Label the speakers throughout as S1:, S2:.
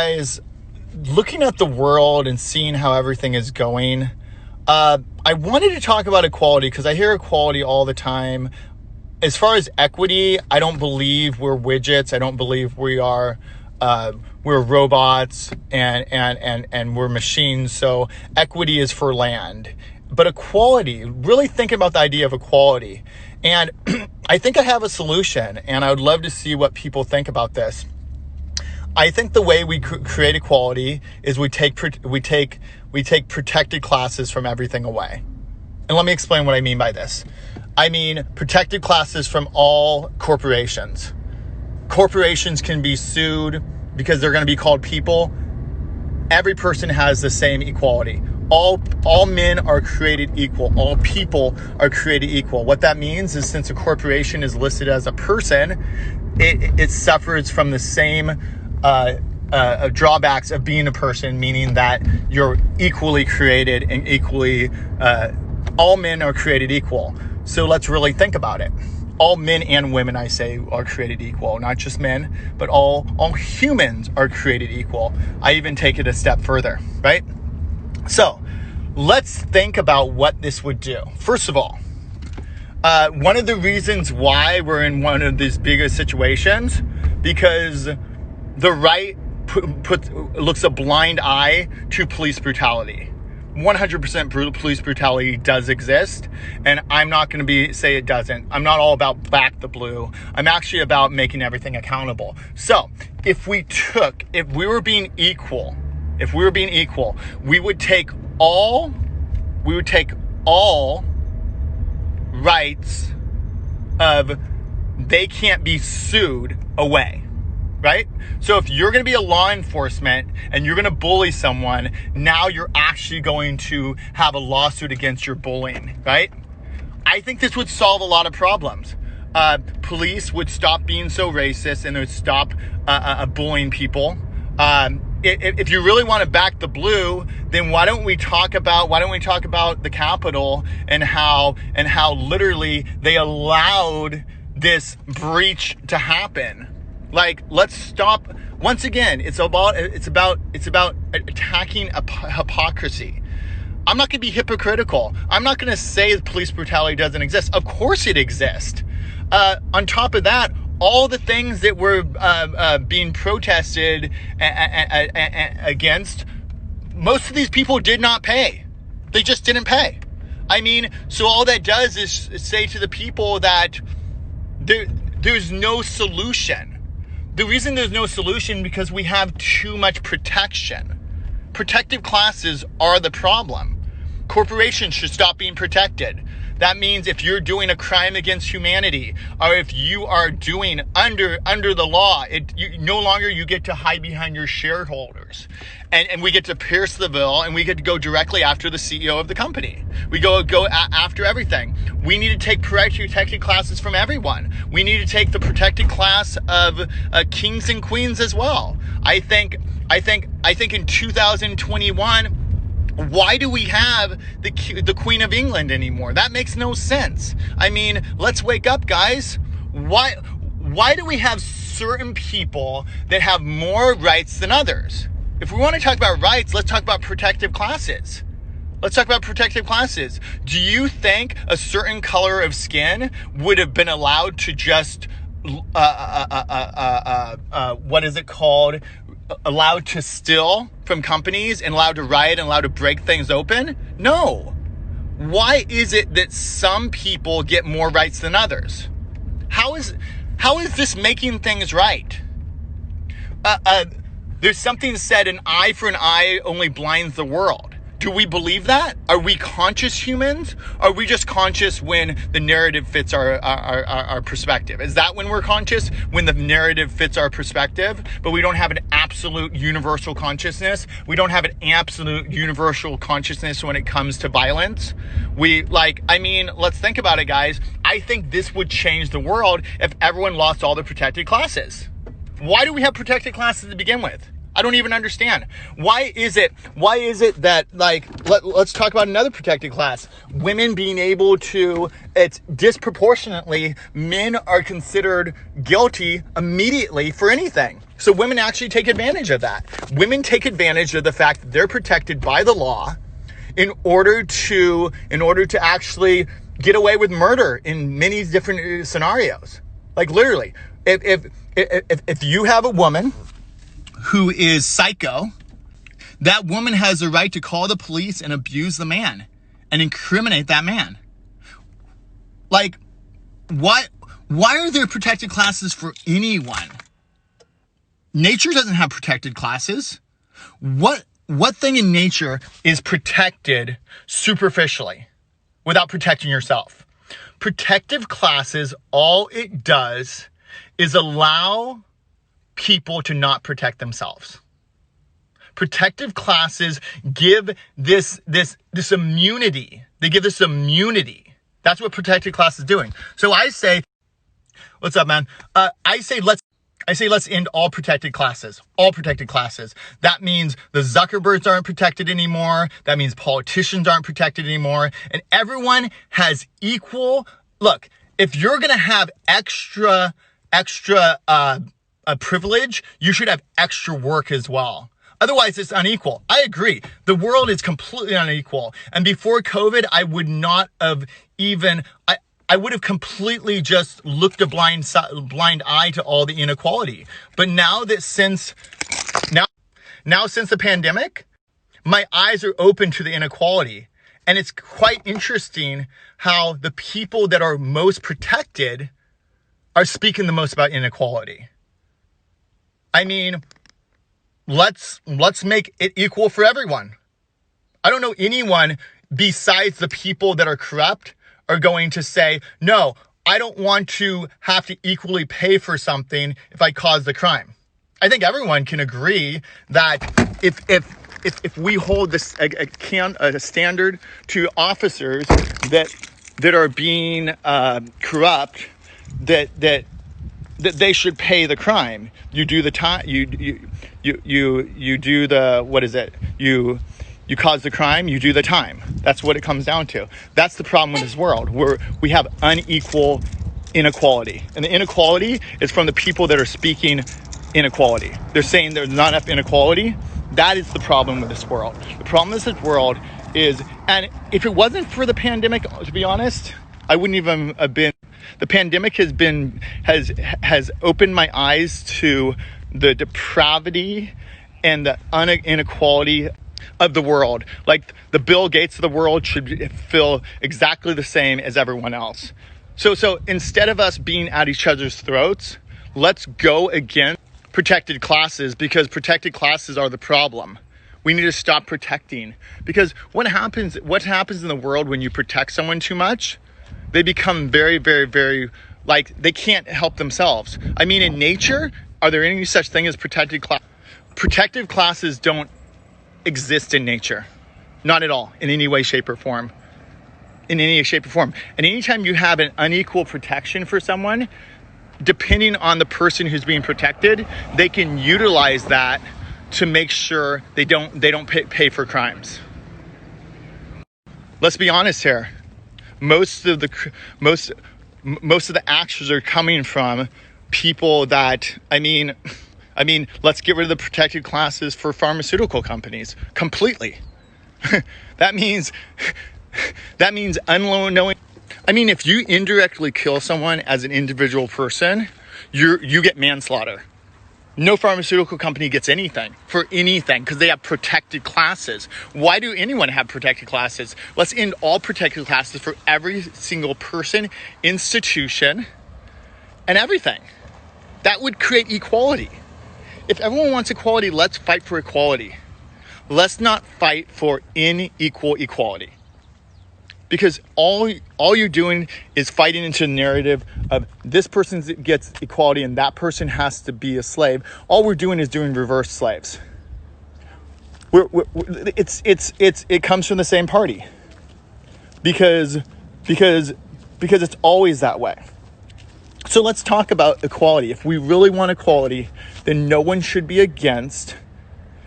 S1: Guys, looking at the world and seeing how everything is going, I wanted to talk about equality because I hear equality all the time. As far as equity, I don't believe we're widgets. I don't believe we're robots and we're machines. So equity is for land. But equality, really thinking about the idea of equality. And I think I have a solution, and I would love to see what people think about this. I think the way we create equality is we take protected classes from everything away. And let me explain what I mean by this. I mean protected classes from all corporations. Corporations can be sued because they're going to be called people. Every person has the same equality. All men are created equal. All people are created equal. What that means is, since a corporation is listed as a person, it suffers from the same drawbacks of being a person, meaning that you're equally created and equally, all men are created equal. So let's really think about it. All men and women, I say, are created equal. Not just men, but all humans are created equal. I even take it a step further, right? So let's think about what this would do. First of all, one of the reasons why we're in one of these bigger situations, because the right looks a blind eye to police brutality. 100% police brutality does exist, and I'm not going to say it doesn't. I'm not all about back the blue. I'm actually about making everything accountable. So if we were being equal, we would take all rights of they can't be sued away. Right? So if you're going to be a law enforcement and you're going to bully someone, now you're actually going to have a lawsuit against your bullying, right? I think this would solve a lot of problems. Police would stop being so racist and they would stop bullying people. If you really want to back the blue, then why don't we talk about the Capitol and how literally they allowed this breach to happen? Like, let's stop. Once again, it's about attacking hypocrisy. I'm not going to be hypocritical. I'm not going to say that police brutality doesn't exist. Of course it exists. On top of that, all the things that were being protested against, most of these people did not pay. They just didn't pay. I mean, so all that does is say to the people that there's no solution. The reason there's no solution because we have too much protection. Protected classes are the problem. Corporations should stop being protected. That means if you're doing a crime against humanity, or if you are doing under the law, no longer you get to hide behind your shareholders. And we get to pierce the veil, and we get to go directly after the CEO of the company. We go after everything. We need to take protected classes from everyone. We need to take the protected class of kings and queens as well. I think in 2021, why do we have the Queen of England anymore? That makes no sense. I mean, let's wake up, guys. Why do we have certain people that have more rights than others? If we want to talk about rights, let's talk about protective classes. Let's talk about protective classes. Do you think a certain color of skin would have been allowed to just, what is it called? Allowed to steal from companies and allowed to riot and allowed to break things open? No. Why is it that some people get more rights than others? How is this making things right? There's something said, an eye for an eye only blinds the world. Do we believe that? Are we conscious humans? Are we just conscious when the narrative fits our perspective? Is that when we're conscious? When the narrative fits our perspective, but we don't have an absolute universal consciousness? We don't have an absolute universal consciousness when it comes to violence? Let's think about it, guys. I think this would change the world if everyone lost all the protected classes. Why do we have protected classes to begin with? I don't even understand. Why is it that, like, let's talk about another protected class. Women being able to, it's disproportionately, men are considered guilty immediately for anything. So women actually take advantage of that. Women take advantage of the fact that they're protected by the law in order to actually get away with murder in many different scenarios. Like, literally, if you have a woman who is psycho, that woman has the right to call the police and abuse the man and incriminate that man. Like, why are there protected classes for anyone? Nature doesn't have protected classes. What thing in nature is protected superficially without protecting yourself? Protective classes, all it does is allow people to not protect themselves. Protective classes give this immunity. They give this immunity. That's what protected class is doing. So I say, what's up, man? I say let's end all protected classes. All protected classes. That means the Zuckerbergs aren't protected anymore. That means politicians aren't protected anymore. And everyone has equal. Look, if you're gonna have extra privilege, you should have extra work as well. Otherwise, it's unequal. I agree. The world is completely unequal. And before COVID, I would not have even. I would have completely just looked a blind eye to all the inequality. But now since the pandemic, my eyes are open to the inequality. And it's quite interesting how the people that are most protected are speaking the most about inequality. I mean, let's make it equal for everyone. I don't know anyone besides the people that are corrupt are going to say, no, I don't want to have to equally pay for something if I cause the crime. I think everyone can agree that if we hold this a standard to officers that are being corrupt, that they should pay the crime. You do the time. You do the, what is it? You cause the crime, you do the time. That's what it comes down to. That's the problem with this world, where we have unequal inequality. And the inequality is from the people that are speaking inequality. They're saying there's not enough inequality. That is the problem with this world. The problem with this world is, and if it wasn't for the pandemic, to be honest, I wouldn't even have been. The pandemic has opened my eyes to the depravity and the inequality of the world. Like, the Bill Gates of the world should feel exactly the same as everyone else. So instead of us being at each other's throats, let's go against protected classes, because protected classes are the problem. We need to stop protecting, because what happens in the world when you protect someone too much? They become very, very, very, like, they can't help themselves. I mean, in nature, are there any such thing as protected class? Protective classes don't exist in nature. Not at all, in any way, shape, or form. In any shape or form. And anytime you have an unequal protection for someone, depending on the person who's being protected, they can utilize that to make sure they don't pay for crimes. Let's be honest here. Most of the actions are coming from people that, I mean, let's get rid of the protected classes for pharmaceutical companies completely. That means unknowing. I mean, if you indirectly kill someone as an individual person, you get manslaughter. No pharmaceutical company gets anything for anything because they have protected classes. Why do anyone have protected classes? Let's end all protected classes for every single person, institution, and everything. That would create equality. If everyone wants equality, let's fight for equality. Let's not fight for unequal equality. Because all you're doing is fighting into the narrative of this person gets equality and that person has to be a slave. All we're doing is doing reverse slaves. It comes from the same party. Because it's always that way. So let's talk about equality. If we really want equality, then no one should be against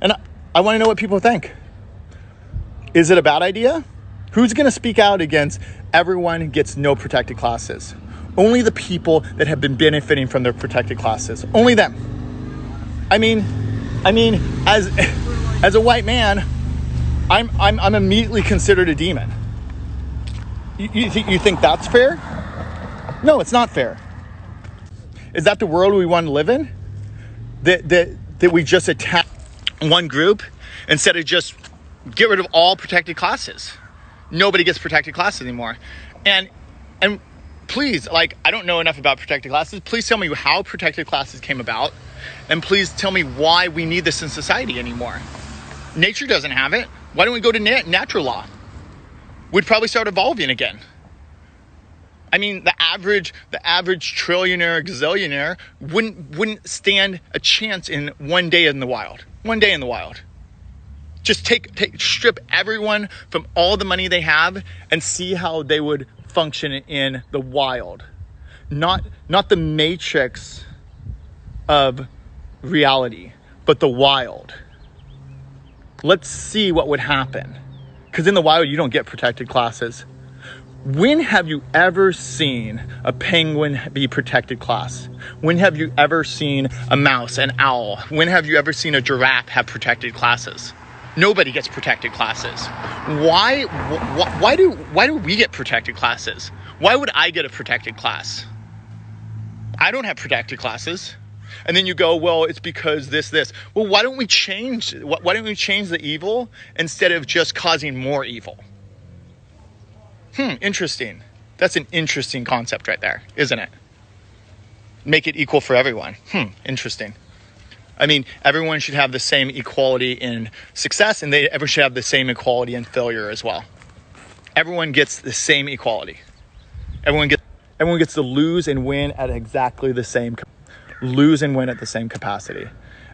S1: And I want to know what people think. Is it a bad idea? Who's going to speak out against everyone gets no protected classes? Only the people that have been benefiting from their protected classes. Only them. I mean, as a white man, I'm immediately considered a demon. You think that's fair? No, it's not fair. Is that the world we want to live in? That we just attack one group instead of just get rid of all protected classes? Nobody gets protected classes anymore. And please, like, I don't know enough about protected classes. Please tell me how protected classes came about. And please tell me why we need this in society anymore. Nature doesn't have it. Why don't we go to natural law? We'd probably start evolving again. I mean, the average trillionaire, gazillionaire wouldn't stand a chance in one day in the wild. One day in the wild. Just strip everyone from all the money they have and see how they would function in the wild. Not the matrix of reality, but the wild. Let's see what would happen. Because in the wild, you don't get protected classes. When have you ever seen a penguin be protected class? When have you ever seen a mouse, an owl? When have you ever seen a giraffe have protected classes? Nobody gets protected classes. Why do we get protected classes? Why would I get a protected class? I don't have protected classes. And then you go, well, it's because this. Well, why don't we change the evil instead of just causing more evil? Interesting. That's an interesting concept right there, isn't it? Make it equal for everyone. Interesting. I mean, everyone should have the same equality in success, and everyone should have the same equality in failure as well. Everyone gets the same equality. Everyone gets to lose and win at exactly the same capacity.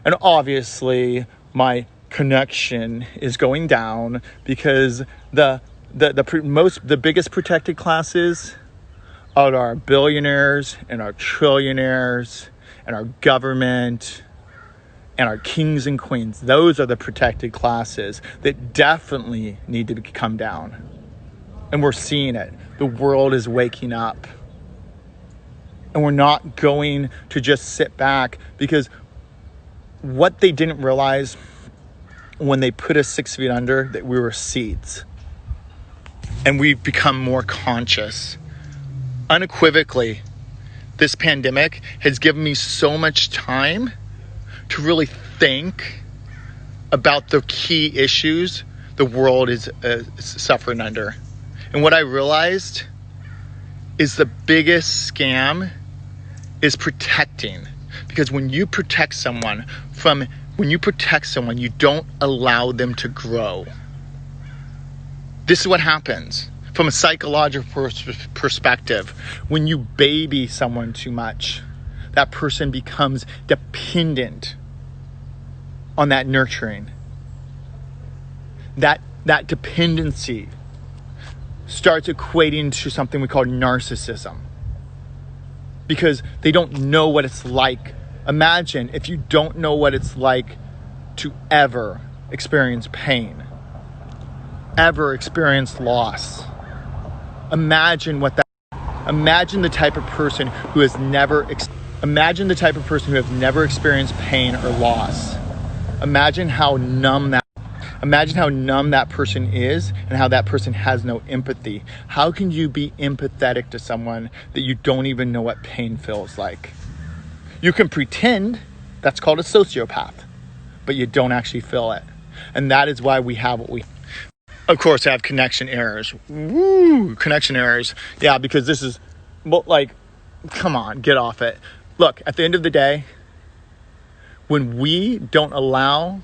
S1: And obviously, my connection is going down because the biggest protected classes are our billionaires and our trillionaires and our government and our kings and queens. Those are the protected classes that definitely need to come down. And we're seeing it. The world is waking up. And we're not going to just sit back, because what they didn't realize when they put us 6 feet under, that we were seeds. And we've become more conscious. Unequivocally, this pandemic has given me so much time to really think about the key issues the world is suffering under. And what I realized is the biggest scam is protecting. Because when you protect someone, you don't allow them to grow. This is what happens from a psychological perspective. When you baby someone too much, that person becomes dependent on that nurturing. That dependency starts equating to something we call narcissism, because they don't know what it's like. Imagine if you don't know what it's like to ever experience pain, ever experience loss. Imagine the type of person who has never experienced pain or loss. Imagine how numb that person is, and how that person has no empathy. How can you be empathetic to someone that you don't even know what pain feels like? You can pretend. That's called a sociopath, but you don't actually feel it. And that is why we have what we... Of course, I have connection errors. Woo, connection errors. Yeah, because this is, come on, get off it. Look, at the end of the day, when we don't allow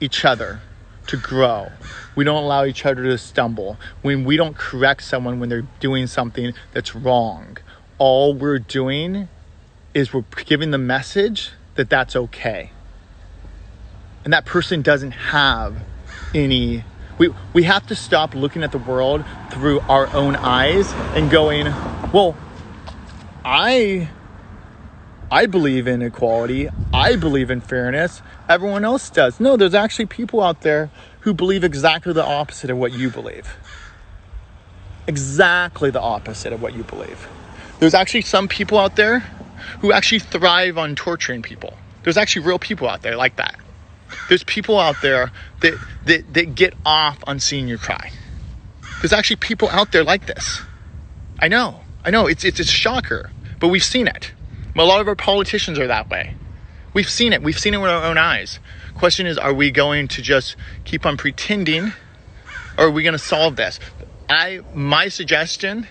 S1: each other to grow, we don't allow each other to stumble, when we don't correct someone when they're doing something that's wrong, all we're doing is we're giving the message that that's okay. And that person doesn't have any... We have to stop looking at the world through our own eyes and going, well, I I believe in equality. I believe in fairness. Everyone else does. No, there's actually people out there who believe exactly the opposite of what you believe. Exactly the opposite of what you believe. There's actually some people out there who actually thrive on torturing people. There's actually real people out there like that. There's people out there that get off on seeing you cry. There's actually people out there like this. I know, it's a shocker, but we've seen it. A lot of our politicians are that way. We've seen it with our own eyes. Question is, are we going to just keep on pretending, or are we going to solve this? My suggestion,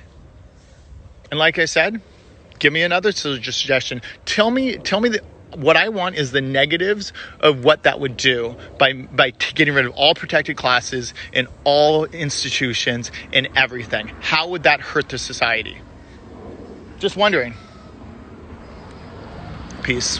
S1: and like I said, give me another suggestion. Tell me that what I want is the negatives of what that would do by getting rid of all protected classes in all institutions and everything. How would that hurt the society? Just wondering. Peace.